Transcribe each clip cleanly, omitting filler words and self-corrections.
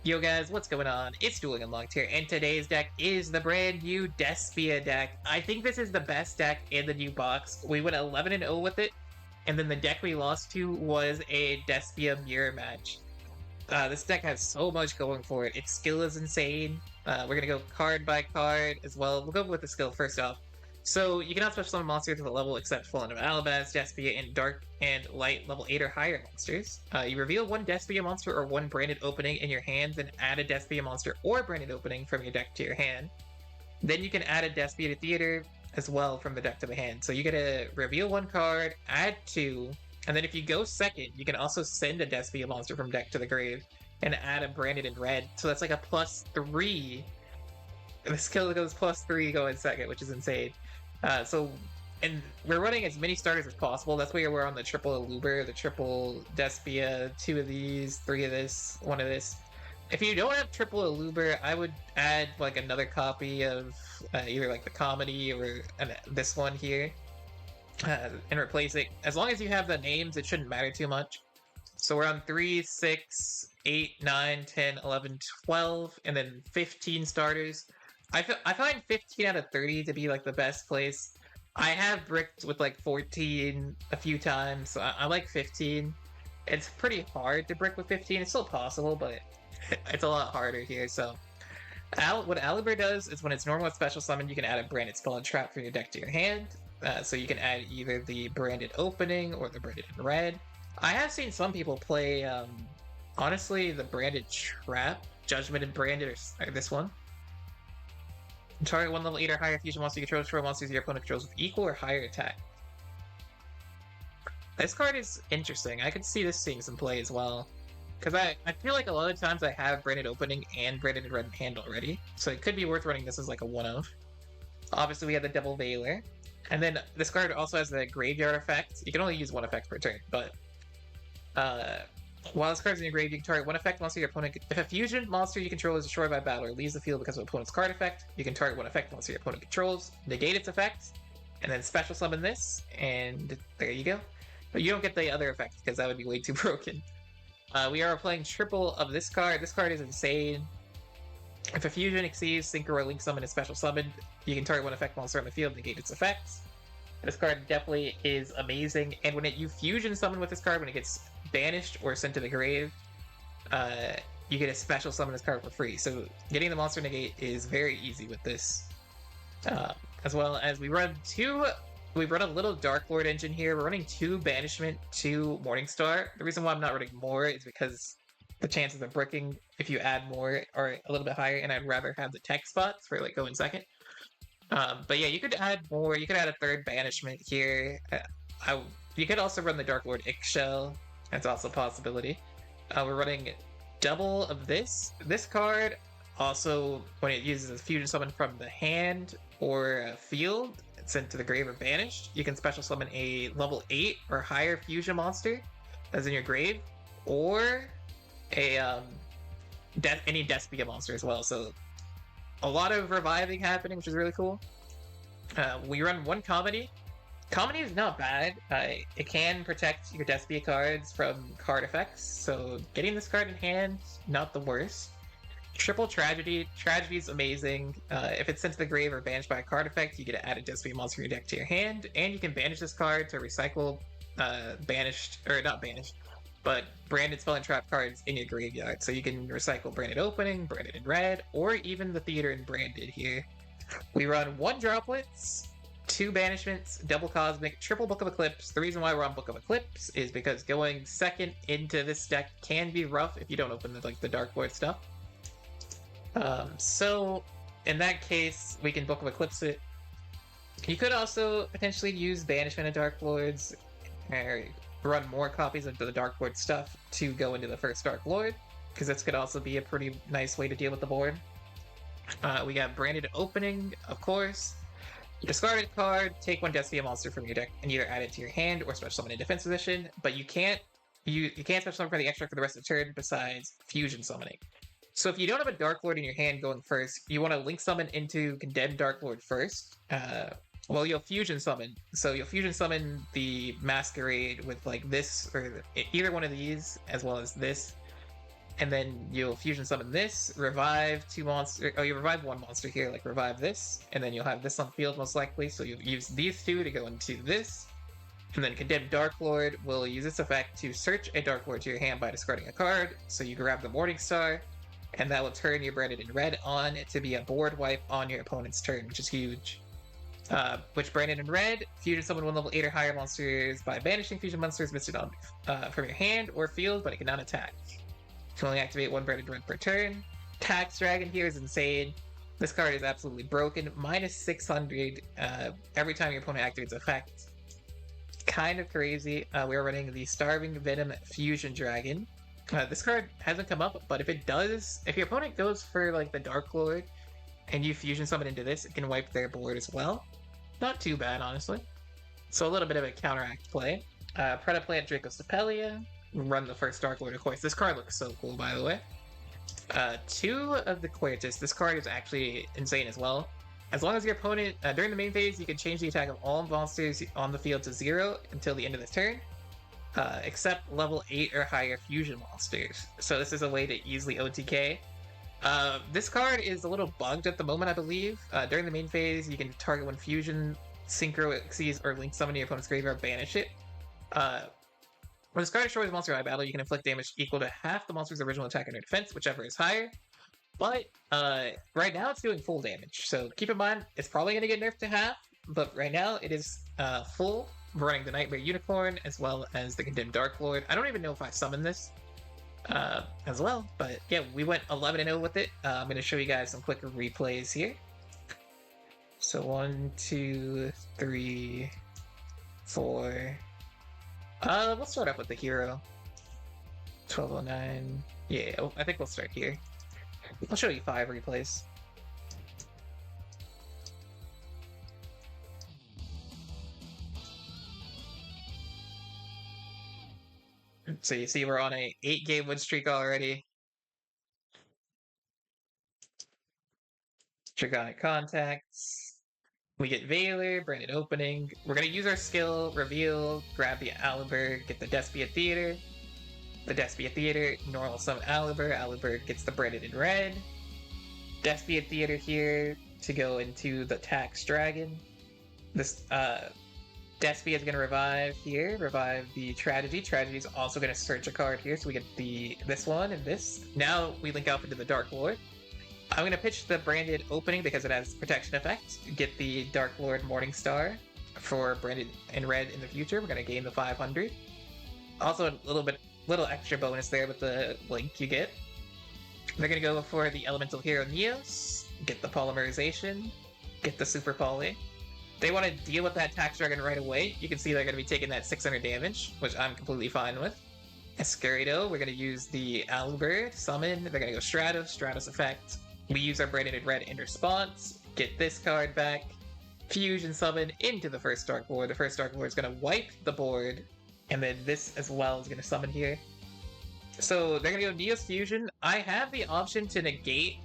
Yo guys, what's going on? It's Dueling Unlocked here, and today's deck is the brand new Despia deck. I think this is the best deck in the new box. We went 11-0 with it, and then the deck we lost to was a Despia mirror match. This deck has so much going for it. Its skill is insane. We're gonna go card by card as well. We'll go with the skill first off. So you cannot special summon monsters to the level except Fallen of Alabaz, Despia, and Dark and Light level 8 or higher monsters. You reveal one Despia monster or one branded opening in your hand, then add a Despia monster or branded opening from your deck to your hand. Then you can add a Despia to theater as well from the deck to the hand. So you get to reveal one card, add two, and then if you go second, you can also send a Despia monster from deck to the grave and add a branded in red. So that's like a +3. The skill goes +3 going second, which is insane. And we're running as many starters as possible. That's why we're on the triple Aluber, the triple Despia, 2 of these, 3 of this, 1 of this. If you don't have triple Aluber, I would add like another copy of either like the comedy or this one here and replace it. As long as you have the names, it shouldn't matter too much. So we're on 3, 6, 8, 9, 10, 11, 12, and then 15 starters. I find 15 out of 30 to be like the best place. I have bricked with like 14 a few times, so I like 15. It's pretty hard to brick with 15. It's still possible, but it's a lot harder here. So what Aluber does is when it's normal with special summon, you can add a branded spell and trap from your deck to your hand. So you can add either the branded opening or the branded in red. I have seen some people play, honestly, the branded trap, Judgment and branded, or this one. Target 1 level 8 or higher fusion monster you control for monsters your opponent controls with equal or higher attack. This card is interesting. I could see this seeing some play as well. Because I feel like a lot of times I have branded opening and branded in red in hand already. So it could be worth running this as like a one-of. Obviously we have the Double Veiler. And then this card also has the graveyard effect. You can only use one effect per turn, but while this card's in your grave, you can target one effect monster your opponent. If a fusion monster you control is destroyed by battle or leaves the field because of opponent's card effect, you can target one effect monster your opponent controls, negate its effect, and then special summon this, and there you go. But you don't get the other effect because that would be way too broken. We are playing triple of this card. This card is insane. If a fusion exceeds synchro or link summon is special summoned, you can target one effect monster on the field, negate its effects. This card definitely is amazing, and when you fusion summon with this card, when it gets banished or sent to the grave, you get a special summon this card for free. So getting the monster negate is very easy with this. As well as we run a little Darklord engine here. We're running 2 Banishment, 2 Morningstar. The reason why I'm not running more is because the chances of bricking if you add more are a little bit higher, and I'd rather have the tech spots for like going second. But yeah, you could add more. You could add a 3rd Banishment here. You could also run the Darklord Ixchel. That's also a possibility. We're running double of this. This card also, when it uses a fusion summon from the hand or a field, it's sent to the grave or banished, you can special summon a level 8 or higher fusion monster that's in your grave, or a any Despia monster as well. So a lot of reviving happening, which is really cool. We run 1 comedy. Comedy is not bad. It can protect your Despia cards from card effects, so getting this card in hand, not the worst. Triple Tragedy. Tragedy is amazing. If it's sent to the grave or banished by a card effect, you get to add a Despia monster in your deck to your hand, and you can banish this card to recycle but branded spell and trap cards in your graveyard. So you can recycle branded opening, branded in red, or even the theater and branded here. We run 1 droplets, 2 banishments, double cosmic, triple Book of Eclipse. The reason why we're on Book of Eclipse is because going second into this deck can be rough if you don't open the Darklord stuff. So in that case, we can Book of Eclipse it. You could also potentially use banishment of Darklords, or run more copies of the Darklord stuff to go into the first Darklord, because this could also be a pretty nice way to deal with the board. We got branded opening, of course. Discard a card, take 1 Despia monster from your deck, and either add it to your hand or special summon in defense position. But you can't special summon for the extra for the rest of the turn besides fusion summoning. So if you don't have a Darklord in your hand going first, you want to link summon into Condemned Darklord first. Well, you'll fusion summon. So you'll fusion summon the Masquerade with like this, or either one of these, as well as this. and then you'll fusion summon this, revive 2 monsters. Oh, you revive 1 monster here, like revive this, and then you'll have this on the field most likely. So you'll use these 2 to go into this. And then Condemned Darklord will use its effect to search a Darklord to your hand by discarding a card. So you grab the Morningstar, and that will turn your Branded in Red on to be a board wipe on your opponent's turn, which is huge. Which Branded in Red, fusion summon 1 level 8 or higher monsters by banishing fusion monsters listed on from your hand or field, but it cannot attack. You can only activate 1 Branded Red per turn. Tax Dragon here is insane. This card is absolutely broken. Minus 600 every time your opponent activates effect. Kind of crazy. We're running the Starving Venom Fusion Dragon. This card hasn't come up, but if it does, if your opponent goes for like the Dark Lord and you fusion summon into this, it can wipe their board as well. Not too bad, honestly. So a little bit of a counteract play. Predaplant Dracostapelia. Run the first Dark Lord, of course. This card looks so cool, by the way. 2 of the Quertus. This card is actually insane as well. As long as your opponent, during the main phase, you can change the attack of all monsters on the field to 0 until the end of this turn, except level 8 or higher fusion monsters. So this is a way to easily OTK. This card is a little bugged at the moment, I believe. During the main phase, you can target 1 fusion, synchro, exceeds, or link summon to your opponent's graveyard, banish it. When this card destroys a monster in battle, you can inflict damage equal to half the monster's original attack and defense, whichever is higher. But right now it's doing full damage, so keep in mind it's probably going to get nerfed to half, but right now it is full. We're running the Nightmare Unicorn as well as the Condemned Darklord. I don't even know if I summoned this as well, but yeah, we went 11-0 with it. I'm going to show you guys some quick replays here. So 1, 2, 3, 4. We'll start off with the hero. 1209. Yeah, I think we'll start here. I'll show you 5 replays. So you see we're on a 8-game win streak already. Dragonic Contacts. We get Veiler, Branded Opening. We're going to use our skill, Reveal, grab the Aliber, get the Despia Theater. The Despia Theater, normal summon Aliber. Aliber gets the Branded in Red. Despia Theater here to go into the Tax Dragon. This Despia is going to revive here, revive the Tragedy. Tragedy is also going to search a card here, so we get this one and this. Now we link up into the Dark Lord. I'm going to pitch the Branded Opening because it has protection effect. Get the Dark Lord Morningstar for Branded in Red in the future. We're going to gain the 500. Also a little extra bonus there with the link you get. They're going to go for the Elemental Hero Neos, get the Polymerization, get the Super Poly. They want to deal with that Tax Dragon right away. You can see they're going to be taking that 600 damage, which I'm completely fine with. Escurido, we're going to use the Albert summon. They're going to go Stratos effect. We use our Branded in Red in response, get this card back, fusion summon into the first Dark Lord. The first Dark Lord is going to wipe the board, and then this as well is going to summon here. So they're going to go Neos Fusion. I have the option to negate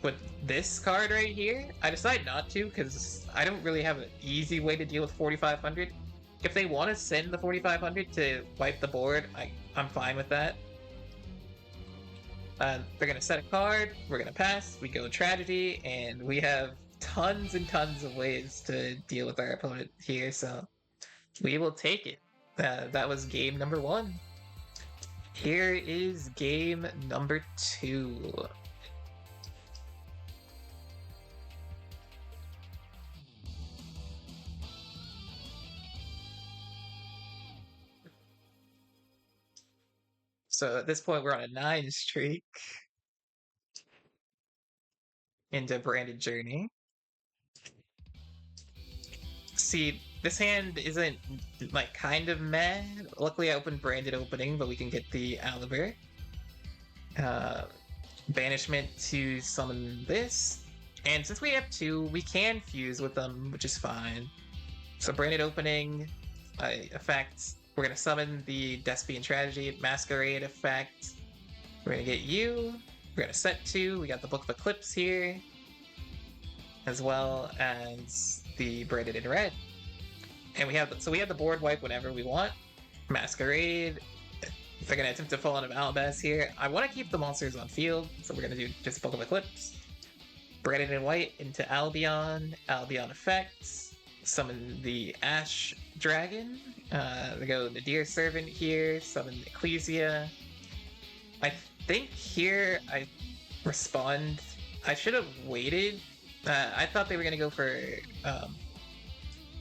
with this card right here. I decide not to because I don't really have an easy way to deal with 4,500. If they want to send the 4,500 to wipe the board, I'm fine with that. They're going to set a card, we're going to pass, we go Tragedy, and we have tons and tons of ways to deal with our opponent here, so we will take it. That was game number 1. Here is game number 2. So at this point, we're on a 9 streak into Branded Journey. See, this hand isn't, like, kind of meh. Luckily, I opened Branded Opening, but we can get the Aliber. Banishment to summon this. And since we have 2, we can fuse with them, which is fine. So Branded Opening, effect. We're going to summon the Despian Tragedy, Masquerade effect. We're going to get you. We're going to set 2. We got the Book of Eclipse here, as well as the Branded in Red. And we have the board wipe whenever we want. Masquerade. They're gonna attempt to fall out of Alabaz here. I want to keep the monsters on field, so we're gonna do just Pokemon Eclipse. Branded in white into Albion. Albion effects. Summon the Ash Dragon. They go the Deer Servant here. Summon Ecclesia. I think here I respond. I should have waited. I thought they were gonna go for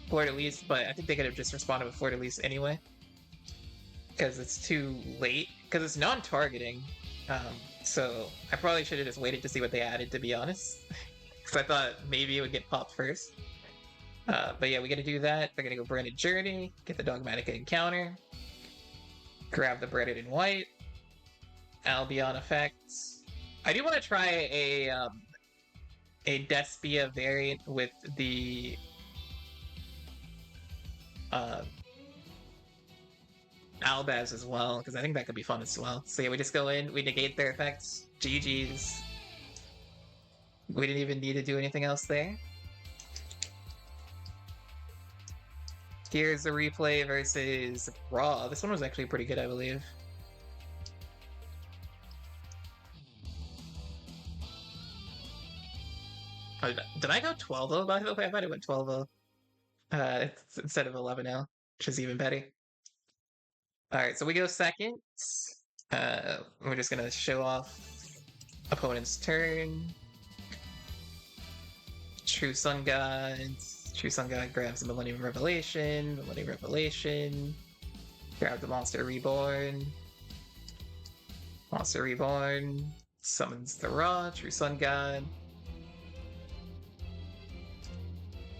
Fleur de Lis, but I think they could have just responded with Fleur de Lis anyway. Because it's too late. Because it's non-targeting. So I probably should have just waited to see what they added, to be honest. Because I thought maybe it would get popped first. But yeah, we gotta do that. They're gonna go Branded Journey, get the Dogmatica Encounter, grab the Branded in White, Albion effects. I do want to try a Despia variant with the Albaz as well, because I think that could be fun as well. So yeah, we just go in, we negate their effects. GG's. We didn't even need to do anything else there. Here's a replay versus Raw. This one was actually pretty good, I believe. Oh, did I go 12-0 by the way? I might have went 12-0 instead of 11-0, which is even better. Alright, so we go second. We're just gonna show off opponent's turn. True Sun God. True Sun God grabs the Millennium Revelation. Millennium Revelation. Grab the Monster Reborn. Monster Reborn. Summons the Raw. True Sun God.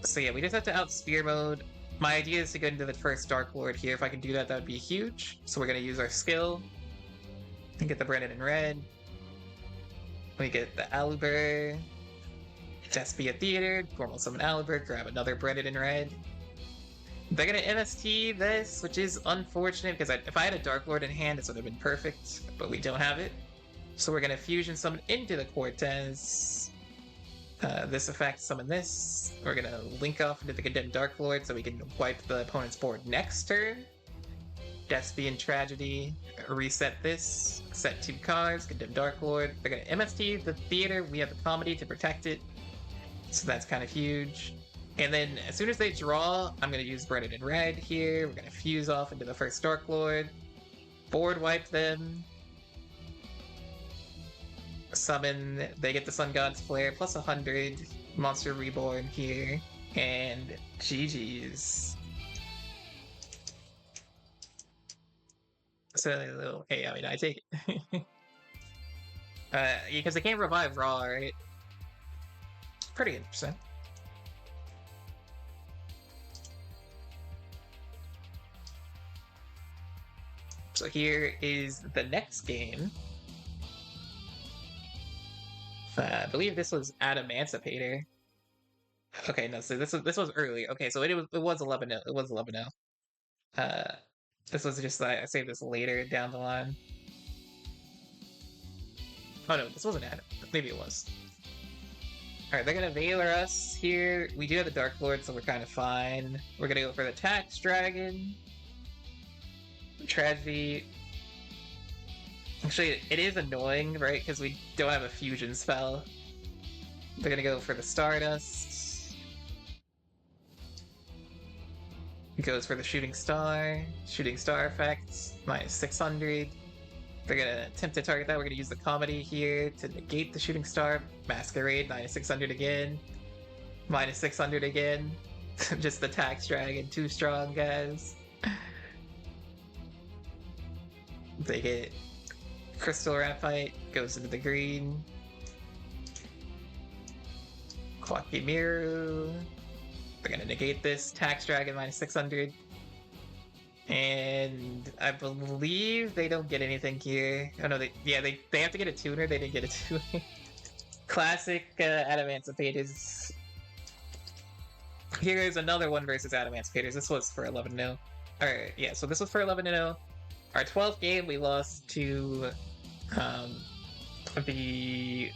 So yeah, we just have to out Spear Mode. My idea is to go into the first Darklord here. If I can do that, that would be huge. So we're going to use our skill and get the Branded in red. We get the Aluber. Despia Theater. Normal summon Aluber. Grab another Branded in red. They're going to MST this, which is unfortunate because if I had a Darklord in hand, this would have been perfect. But we don't have it. So we're going to Fusion Summon into the Cortez. This effect, summon this. We're gonna link off into the Condemned Darklord so we can wipe the opponent's board next turn. Despian Tragedy, reset this, set 2 cards, Condemned Darklord. They're gonna MST the theater, we have the comedy to protect it. So that's kind of huge. And then as soon as they draw, I'm gonna use Branded in red here. We're gonna fuse off into the first Darklord. Board wipe them. Summon, they get the Sun God's Flare plus 100, Monster Reborn here, and GG's. So, hey, I mean, I take it. Because they can't revive Raw, right? Pretty interesting. So here is the next game. I believe this was Adamancipator. Okay, no, so this was early. Okay, so it was 11-0. It was 11-0. This was just I saved this later down the line. Oh no, this wasn't Adam. Maybe it was. Alright, they're gonna Veiler us here. We do have the Darklord, so we're kind of fine. We're gonna go for the Tax Dragon. Tragedy. Actually, it is annoying, right? Because we don't have a fusion spell. They're gonna go for the Stardust. It goes for the Shooting Star. Shooting Star effects. Minus 600. They're gonna attempt to target that. We're gonna use the Comedy here to negate the Shooting Star. Masquerade, minus 600 again. Minus 600 again. Just the Tax Dragon, too strong, guys. They get Crystal Rapite, goes into the green. Kwakimiru. They're gonna negate this. Tax Dragon minus 600. And I believe they don't get anything here. Oh no, they have to get a tuner. They didn't get a tuner. Classic Adamancipators. Here's another one versus Adamancipators. This was for 11-0. Alright, yeah, so this was for 11-0. Our 12th game, we lost to we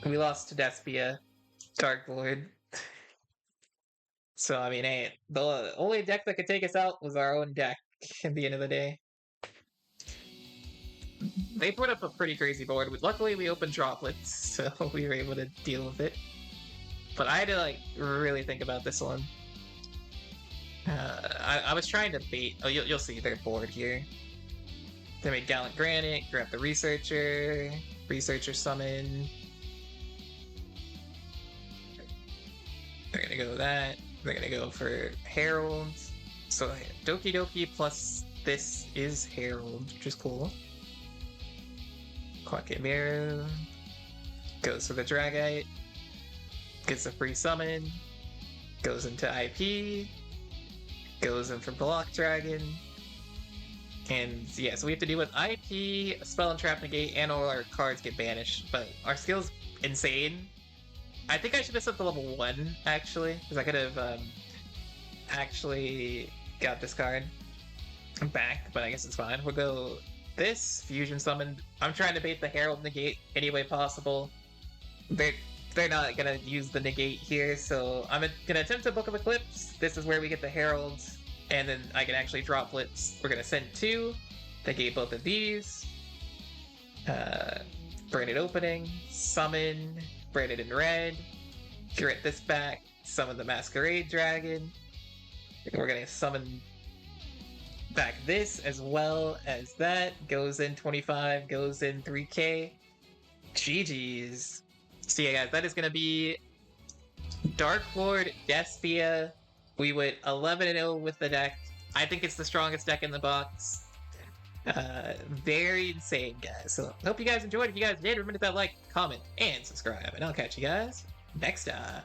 lost to Despia Darklord. So I mean, hey, the only deck that could take us out was our own deck at the end of the day. they put up a pretty crazy board. Luckily, we opened droplets, so we were able to deal with it. But I had to like really think about this one. I was trying to bait. Oh, you'll see their board here. They made Gallant Granite, grab the Researcher, Researcher summon. They're gonna go with that. They're gonna go for Herald. So Doki Doki plus this is Herald, which is cool. Quackamiru goes for the Dragite, gets a free summon, goes into IP, goes in for Block Dragon, and yeah, so we have to deal with IP, Spell and Trap Negate, and all our cards get banished, but our skill's insane. I think I should have set the level 1, actually, because I could have actually got this card back, but I guess it's fine. We'll go this, Fusion Summon. I'm trying to bait the Herald Negate any way possible. They're not gonna use the Negate here, so I'm gonna attempt to Book of Eclipse. This is where we get the Herald, and then I can actually drop Blitz. We're gonna send 2, negate both of these. Branded Opening, summon, Branded in red, get this back, summon the Masquerade Dragon. We're gonna summon back this as well as that. Goes in 25, goes in 3k. GG's. So yeah, guys, that is gonna be Darklord Despia. We went 11-0 with the deck. I think it's the strongest deck in the box. Very insane, guys. So hope you guys enjoyed. If you guys did, remember to hit that like, comment, and subscribe. And I'll catch you guys next time.